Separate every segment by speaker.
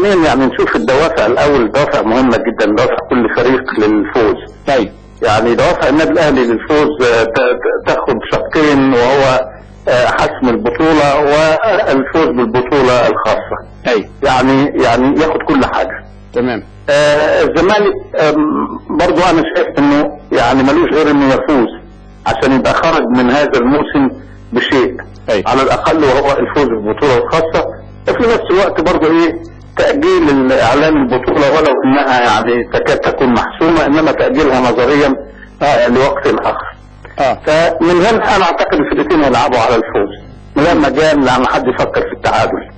Speaker 1: فنيا يعني نشوف الدوافع الاول. دوافع مهمه جدا، دوافع كل فريق للفوز.
Speaker 2: طيب
Speaker 1: يعني دوافع النادي الاهلي للفوز تاخد شقين، وهو حسم البطوله والفوز بالبطوله الخاصه.
Speaker 2: ايوه
Speaker 1: يعني ياخد كل حاجه.
Speaker 2: تمام.
Speaker 1: الزمالك برضو انا شايف انه يعني ملوش غير انه يفوز عشان يبقى خرج من هذا الموسم بشيء.
Speaker 2: أيوة.
Speaker 1: على الاقل وهو الفوز بالبطوله الخاصه، وفي نفس الوقت برضو تاجيل اعلان البطوله ولو انها يعني تكاد تكون محسومه، انما تاجيلها نظريا لوقت اخر. فمن هنا انا اعتقد الفرقتين هيلعبوا على الفوز، من غير مجال لما حد يفكر في التعادل.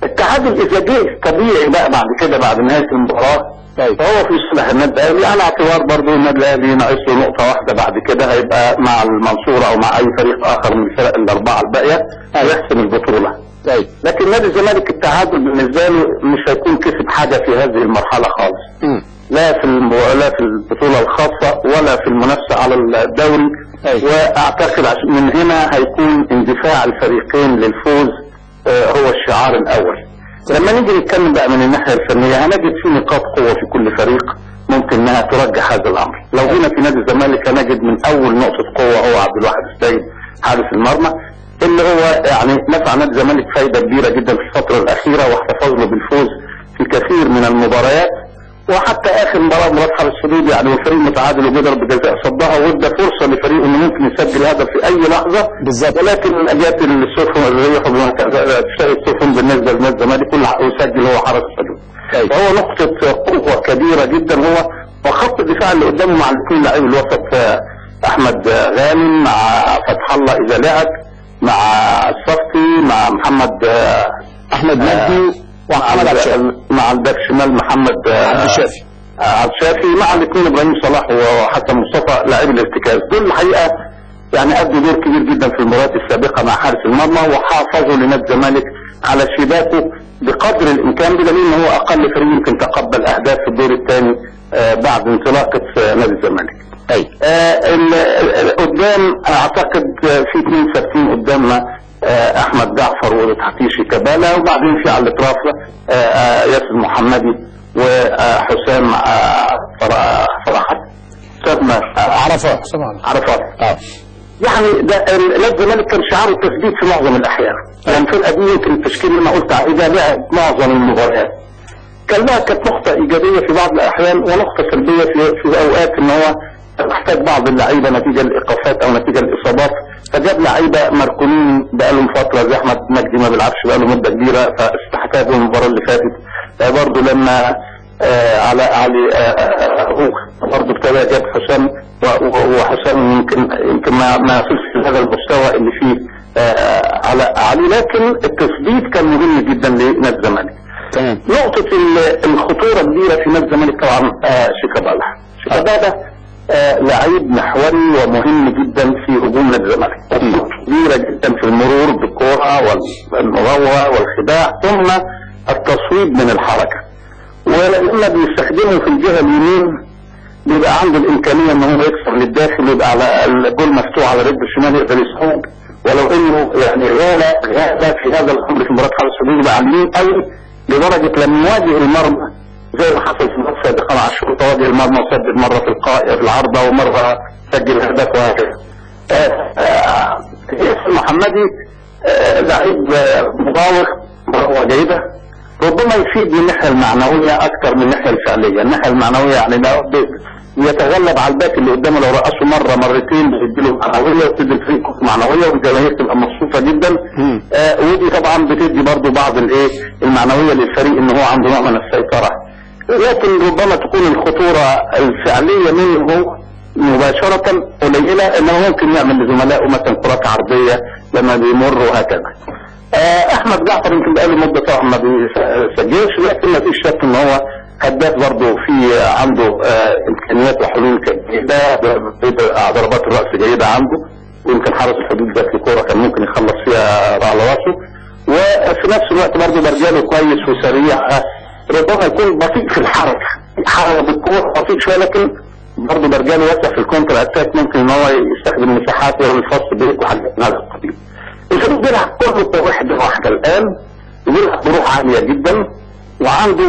Speaker 1: التعادل اذا جه طبيعي بقى بعد كده بعد نهايه المباراه فهو في صالح النادي الاهلي، على اعتبار برضه النادي الاهلي ناقص له نقطه واحده بعد كده هيبقى مع المنصوره او مع اي فريق اخر من الفرق الاربعه الباقيه هيحسم البطوله. لكن نادي الزمالك التعادل بالنسبه له مش هيكون كسب حاجه في هذه المرحله خالص. لا في البطوله الخاصه ولا في المنافسه على الدوري. واعتقد من هنا هيكون اندفاع الفريقين للفوز هو الشعار الاول. لما نيجي نتكلم بقى من الناحيه الفنيه هنجد في نقاط قوه في كل فريق ممكن انها ترجح هذا الامر. لو جينا في نادي الزمالك هنجد من اول نقطه قوه هو عبد الواحد السيد حارس المرمى، اللي هو يعني نفع نادي الزمالك فايده كبيره جدا في الفتره الاخيره واحتفظ له بالفوز في كثير من المباريات. وحتى اخر مباراه حرس الحدود يعني والفريق متعادل وبيضرب بجزاء صدها وادى فرصه لفريقه انه ممكن يسجل هدف في اي لحظه بالظبط، ولكن جت السفن الريح تشتري السفن بالنسبه لنادي الزمالك ويسجل هو حرس الحدود. فهو نقطه قوه كبيره جدا هو، وخط الدفاع اللي قدامه مع الاثنين لاعبي الوسط احمد غانم مع فتح الله اذا لعب، مع الصفتي، مع محمد
Speaker 2: احمد مجدي
Speaker 1: مع الباك شمال محمد عبد الشافي، مع الاثنين ابراهيم صلاح وحسن مصطفى لاعبي الارتكاز. دول الحقيقه يعني ادوا دور كبير جدا في المباريات السابقه مع حارس المرمى وحافظوا لنادي الزمالك على شباكه بقدر الامكان، بدليل ان هو اقل فريق يمكن تقبل اهداف في الدور الثاني بعد انطلاقه نادي الزمالك. قدام اعتقد في اثنين ثابتين قدامنا، احمد جعفر وتحتيه شيكابالا، وبعدين في على الاطراف ياسر محمدي وحسام عرفات. يعني ده نادي الزمالك كان شعاره التثبيت في معظم الاحيان. يعني الفرقه دي يمكن التشكيل اللي انا قلت عليه ده لعب معظم المباريات. كانت نقطه ايجابيه في بعض الاحيان ونقطه سلبيه في اوقات ان هو محتاج بعض اللعيبه نتيجه الايقافات او نتيجه الاصابات، فجاب لعيبه مركونين بقالهم فتره زي احمد مجدي ما بيلعبش بقاله مده كبيره فاستحتاجوا المباراه اللي فاتت. برضه لما علي برضه ابتدى جاب حسام، وحسام يمكن ما يصلش لهذا المستوى اللي فيه علي، لكن التثبيت كان مهم جدا لنادي الزمالك. نقطه الخطوره الكبيره في نادي الزمالك طبعا شيكابالا لعيب محوري ومهم جدا في هجوم نادي الزمالك، كبيره جدا في المرور بالكره والمراوغه والخداع ثم التصويب من الحركه. ولما بيستخدمه في الجهه اليمين بيبقى عنده الامكانيه ان هو يكسر للداخل ويبقى على الجول مفتوح على رجله الشمال يقدر يصوب، ولو انه يعني غاب في هذا الامر في مباراه حرس الحدود يبقى عاليين قوي لدرجه لما يواجه المرمى زي ما حصل في المباراه السابقه مع الشرطه، واجه المرمى وسدد مره في العارضه ومره سجل هدف وهكذا. ياسر محمدي لعيب مراوغ مراوغه جيده، ربما يفيد من الناحيه المعنويه اكثر من الناحيه الفعليه. الناحيه المعنويه يعني يتغلب على الباك اللي قدامه، لو رقصه مره مرتين بيديله معنويه وبتدي الفريق معنويه والجماهير تبقى مبسوطه جدا. ودي طبعا بتدي برضه بعض المعنويه للفريق ان هو عنده نوع من السيطره، لكن ربما تكون الخطوره الفعليه منه مباشره قليله، انه ممكن يعمل لزملائه مثلا كرات عرضيه لما بيمر وهكذا. احمد جعفر يمكن بقاله مده طبعا ما بيسجلش، لكن ما فيش شك ان هو هداف برضه، في عنده امكانيات وحلول جيده، ضربات الراس جيده عنده، ويمكن حارس الحدود ذات الكوره كان ممكن يخلص فيها على راسه، وفي نفس الوقت برضه برجاله كويس وسريع، ربما يكون بطيء في الحركه بالكوره بطيء شويه، لكن برضه برجاله واسع في الكونتر اتاك، ممكن ان هو يستخدم مساحات ويعمل فصل بيت وحاجات من هذا القبيل. الفريق بيلعب كله واحده الان، بيلعب بروح عاليه جدا، وعنده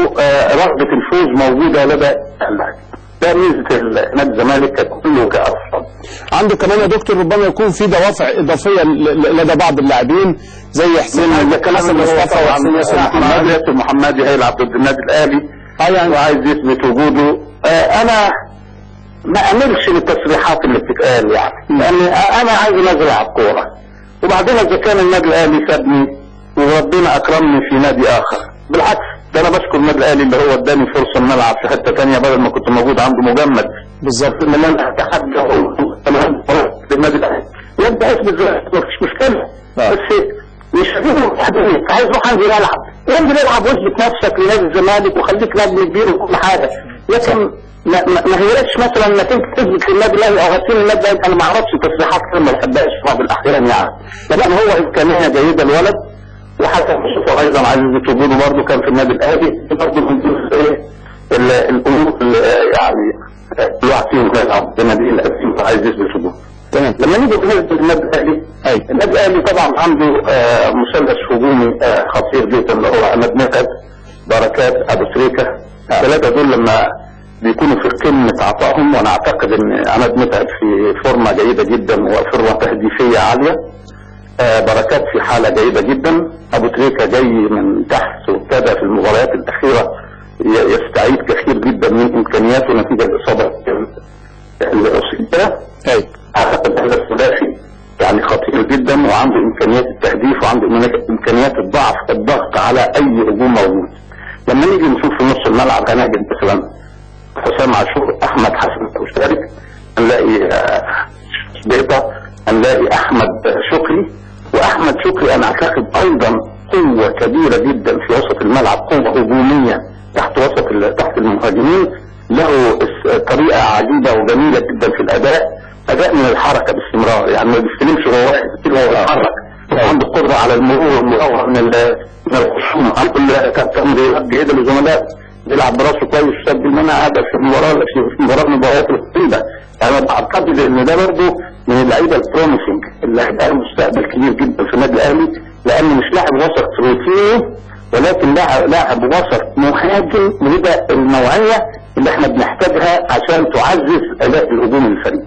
Speaker 1: رغبه الفوز موجوده لدى اللاعب. ده ميزه نادي الزمالك ككله كأفراد.
Speaker 2: عنده كمان يا دكتور ربما يكون في دوافع اضافيه لدى بعض اللاعبين زي حسين مصطفى وحسين
Speaker 1: ياسر محمدي هيلعب ضد النادي الاهلي يعني وعايز يثبت وجوده. انا ما املش للتصريحات اللي بتتقال يعني، لان انا عايز ازرع الكوره، وبعدين اذا كان النادي الاهلي سابني وربنا اكرمني في نادي اخر، بالعكس ده انا بشكر النادي الاهلي اللي هو اداني فرصه ان العب في حته ثانيه بدل ما كنت موجود عنده مجمد.
Speaker 2: بالظبط.
Speaker 1: ان انا اتحدى النادي الاهلي يبدا اثبت مفيش مشكله، بس مش عايز اروح انزل العب، انزل العب واثبت نفسك لنادي الزمالك وخليك نجم كبير وكل حاجه، لكن ما هيش مثلا انك انت تثبت للنادي الاهلي او هتسيب النادي الاهلي. انا ما اعرفش تصريحات كده ما بحبهاش في بعض الاحيان يعني، لكن هو امكانيه جيده الولد، وحتى مصطفى ايضا عايز يثبت وجوده برضه كان في النادي الاهلي برضه من الامور يعني الواحد فيهم بيلعب بالنادي الاهلي عايز يثبت وجوده.
Speaker 2: تمام.
Speaker 1: لما نيجي بالنسبه للنادي الاهلي، النادي الاهلي طبعا عنده مثلث هجومي خطير جدا اللي هو عماد متعب، بركات، ابو تريكه. الثلاثه دول لما بيكونوا في قمه عطائهم، وانا اعتقد ان عماد متعب في فورمه جيده جدا وفورمه تهديفيه عاليه. بركات في حاله جيده جدا. ابو تريكه جاي من تحت وابتدى في المباريات الاخيره يستعيد كثير جدا من امكانياته نتيجه الاصابه اللي اصيب بها. اعتقد هذا الثلاثي يعني خطير جدا، وعنده امكانيات التهديف وعنده امكانيات الضغط على اي هجوم موجود. لما نيجي نشوف في نص الملعب هنجد مثلا حسام عاشور، احمد حسن مشترك، هنلاقي بيضة، هنلاقي احمد شكري. واحمد شكري انا اعتقد ايضا قوه كبيره جدا في وسط الملعب، قوه هجوميه تحت المهاجمين، له طريقه عجيبه وجميله جدا في الاداء من الحركه باستمرار، يعني ما بيستلمش هو واحد كتير، هو يتحرك، عنده قدره على المرور من الخصوم، عنده تمريرات جيده للزملاء، بيلعب براسه كويس وسجل منها هدف في المباريات القريبه. انا بعتقد ان ده برضه من اللعيبه البروميسنج اللي هيبقى مستقبل كبير جدا في النادي الاهلي، لانه مش لاعب وسط روتيني، ولكن لاعب وسط مهاجم بهذا النوعيه اللي احنا بنحتاجها عشان تعزز اداء الهجوم الفريق.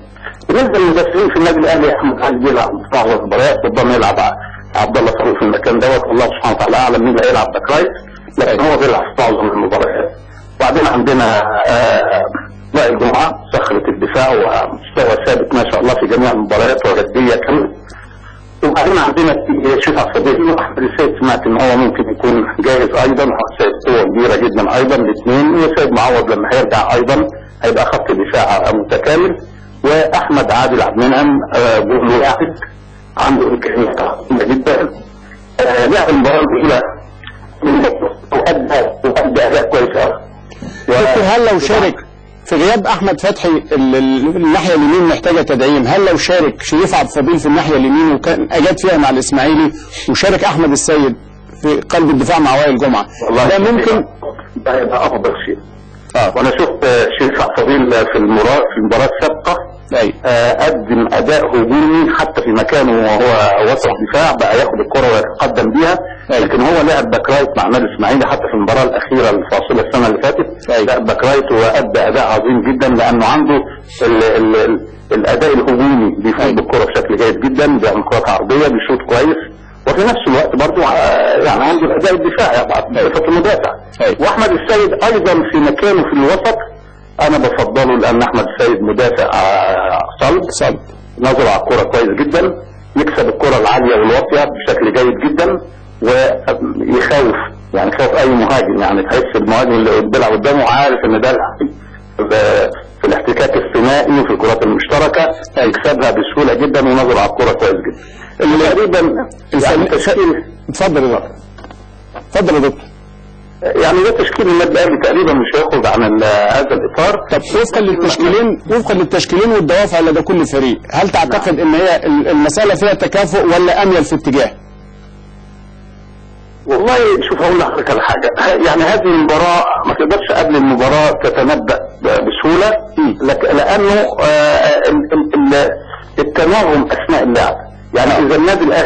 Speaker 1: بالنسبه للمدافعين في النادي الاهلي، احمد علي بيلعب في بعض المباريات، ربما يلعب عبد الله فاروق في المكان دوت، الله سبحانه وتعالى اعلم مين اللي هيلعب باك رايت، لكن هو بيلعب في معظم المباريات. وبعدين عندنا وائل جمعه صخره الدفاع ومستوى ثابت ما شاء الله في جميع المباريات وجديه كامله. وبعدين عندنا شريف عبد الصديق واحمد السيد، سمعت ان هو ممكن يكون جاهز ايضا، السيد قوه كبيره جدا ايضا الاثنين، وسيد معوض لما هيرجع ايضا هيبقى خط دفاع متكامل. واحمد عادل عبد المنعم جول واحد عنده امكانيات عظيمه جدا، لعب المباراه الاولى وادى اداء كويس قوي.
Speaker 2: دكتور، هل لو شارك في غياب احمد فتحي الناحيه اليمين محتاجه تدعيم، هل لو شارك شريف عبد الفضيل في الناحيه اليمين وكان اجاد فيها مع الاسماعيلي، وشارك احمد السيد في قلب الدفاع مع وائل جمعه، ده ممكن
Speaker 1: ده يبقى افضل شيء. وانا شفت شريف عبد الفضيل في المباراه السابقه قدم اداء هجومي حتى في مكانه وهو وسط دفاع، بقى ياخد الكره ويتقدم بيها، لكن هو لعب باك رايت مع نادي الاسماعيلي حتى في المباراه الاخيره الفاصله السنه اللي فاتت، لعب باك رايت وادى اداء عظيم جدا، لانه عنده الاداء الهجومي، بيفوز بالكره بشكل جيد جدا، بيعمل كرات عرضيه، بيشوط كويس، وفي نفس الوقت برضه يعني عنده الاداء الدفاعي بصفه المدافع. واحمد السيد ايضا في مكانه في الوسط انا بفضله، لان احمد السيد مدافع صلب، نظر على الكرة كويس جدا، يكسب الكرة العالية والواطية بشكل جيد جدا، ويخوف يعني خوف اي مهاجم، يعني تحس المهاجم اللي بيلعب قدامه عارف ان ده في الاحتكاك الثنائي وفي الكرات المشتركة يكسبها بسهولة جدا، ونظر على الكرة كويس جدا. تقريبا يعني تشكيل.
Speaker 2: اتفضل يا دكتور.
Speaker 1: يعني ده تشكيل النادي الاهلي تقريبا مش هيخرج عن هذا الاطار.
Speaker 2: طب وفقا للتشكيلين والدوافع لدى كل فريق، هل تعتقد ان هي المساله فيها تكافؤ ولا اميل في اتجاه؟
Speaker 1: والله شوف هقول لحضرتك على حاجه، يعني هذه المباراه ما تقدرش قبل المباراه تتنبأ بسهوله، لانه التناغم اثناء اللعب، يعني اذا النادي الاهلي